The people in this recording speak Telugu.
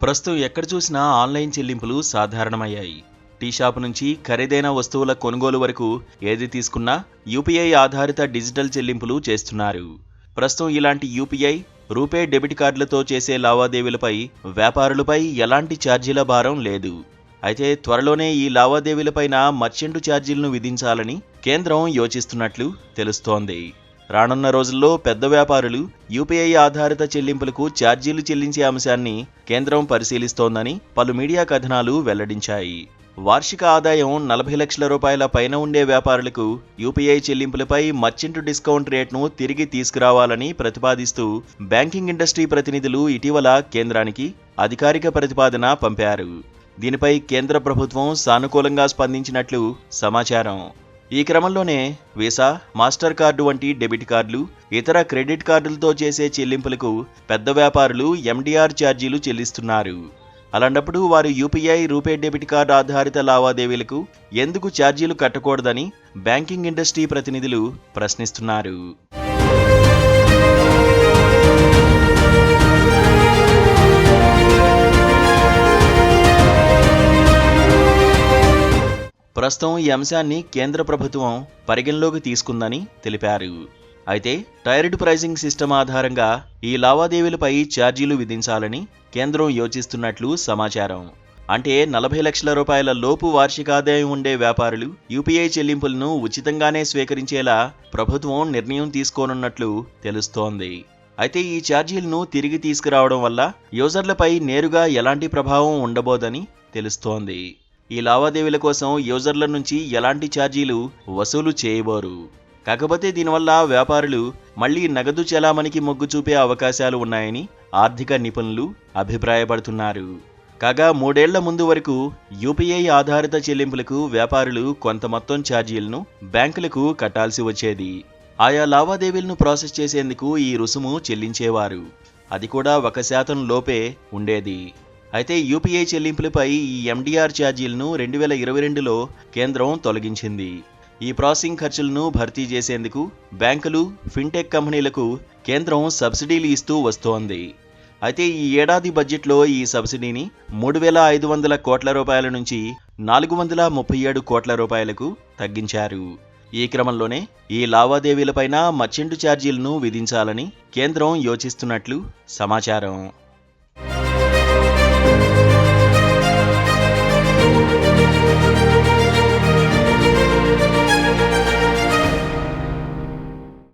ప్రస్తుతం ఎక్కడ చూసినా ఆన్లైన్ చెల్లింపులు సాధారణమయ్యాయి. టీ షాపు నుంచి ఖరీదైన వస్తువుల కొనుగోలు వరకు ఏది తీసుకున్నా యూపీఐ ఆధారిత డిజిటల్ చెల్లింపులు చేస్తున్నారు. ప్రస్తుతం ఇలాంటి యూపీఐ, రూపే డెబిట్ కార్డులతో చేసే లావాదేవీలపై వ్యాపారులపై ఎలాంటి ఛార్జీల భారం లేదు. అయితే త్వరలోనే ఈ లావాదేవీలపైన మర్చెంట్ ఛార్జీలను విధించాలని కేంద్రం యోచిస్తున్నట్లు తెలుస్తోంది. రానున్న రోజుల్లో పెద్ద వ్యాపారులు యూపీఐ ఆధారిత చెల్లింపులకు ఛార్జీలు చెల్లించే అంశాన్ని కేంద్రం పరిశీలిస్తోందని పలు మీడియా కథనాలు వెల్లడించాయి. వార్షిక ఆదాయం 40 లక్షల రూపాయల పైన ఉండే వ్యాపారులకు యూపీఐ చెల్లింపులపై మర్చెంట్ డిస్కౌంట్ రేట్ను తిరిగి తీసుకురావాలని ప్రతిపాదిస్తూ బ్యాంకింగ్ ఇండస్ట్రీ ప్రతినిధులు ఇటీవల కేంద్రానికి అధికారిక ప్రతిపాదన పంపారు. దీనిపై కేంద్ర ప్రభుత్వం సానుకూలంగా స్పందించినట్లు సమాచారం. ఈ క్రమంలోనే వీసా, మాస్టర్ కార్డు వంటి డెబిట్ కార్డులు, ఇతర క్రెడిట్ కార్డులతో చేసే చెల్లింపులకు పెద్ద వ్యాపారులు ఎండీఆర్ ఛార్జీలు చెల్లిస్తున్నారు. అలాంటప్పుడు వారు యూపీఐ, రూపే డెబిట్ కార్డు ఆధారిత లావాదేవీలకు ఎందుకు ఛార్జీలు కట్టకూడదని బ్యాంకింగ్ ఇండస్ట్రీ ప్రతినిధులు ప్రశ్నిస్తున్నారు. ప్రస్తుతం ఈ అంశాన్ని కేంద్ర ప్రభుత్వం పరిగణలోకి తీసుకుందని తెలిపారు. అయితే టైర్డ్ ప్రైజింగ్ సిస్టమ్ ఆధారంగా ఈ లావాదేవీలపై ఛార్జీలు విధించాలని కేంద్రం యోచిస్తున్నట్లు సమాచారం. అంటే 40 లక్షల రూపాయల లోపు వార్షిక ఆదాయం ఉండే వ్యాపారులు యూపీఐ చెల్లింపులను ఉచితంగానే స్వీకరించేలా ప్రభుత్వం నిర్ణయం తీసుకోనున్నట్లు తెలుస్తోంది. అయితే ఈ ఛార్జీలను తిరిగి తీసుకురావడం వల్ల యూజర్లపై నేరుగా ఎలాంటి ప్రభావం ఉండబోదని తెలుస్తోంది. ఈ లావాదేవీల కోసం యూజర్ల నుంచి ఎలాంటి ఛార్జీలు వసూలు చేయబోరు. కాకపోతే దీనివల్ల వ్యాపారులు మళ్లీ నగదు చెలామణికి మొగ్గు చూపే అవకాశాలు ఉన్నాయని ఆర్థిక నిపుణులు అభిప్రాయపడుతున్నారు. కాగా 3 ఏళ్ల ముందు వరకు యూపీఐ ఆధారిత చెల్లింపులకు వ్యాపారులు కొంత మొత్తం ఛార్జీలను బ్యాంకులకు కట్టాల్సి వచ్చేది. ఆయా లావాదేవీలను ప్రాసెస్ చేసేందుకు ఈ రుసుము చెల్లించేవారు. అది కూడా 1% లోపే ఉండేది. అయితే యూపీఐ చెల్లింపులపై ఈ ఎండీఆర్ ఛార్జీలను 2022లో కేంద్రం తొలగించింది. ఈ ప్రాసెసింగ్ ఖర్చులను భర్తీ చేసేందుకు బ్యాంకులు, ఫిన్టెక్ కంపెనీలకు కేంద్రం సబ్సిడీలు ఇస్తూ వస్తోంది. అయితే ఈ ఏడాది బడ్జెట్లో ఈ సబ్సిడీని 3,500 కోట్ల రూపాయల నుంచి 437 కోట్ల రూపాయలకు తగ్గించారు. ఈ క్రమంలోనే ఈ లావాదేవీలపైన మర్చెంట్ ఛార్జీలను విధించాలని కేంద్రం యోచిస్తున్నట్లు సమాచారం.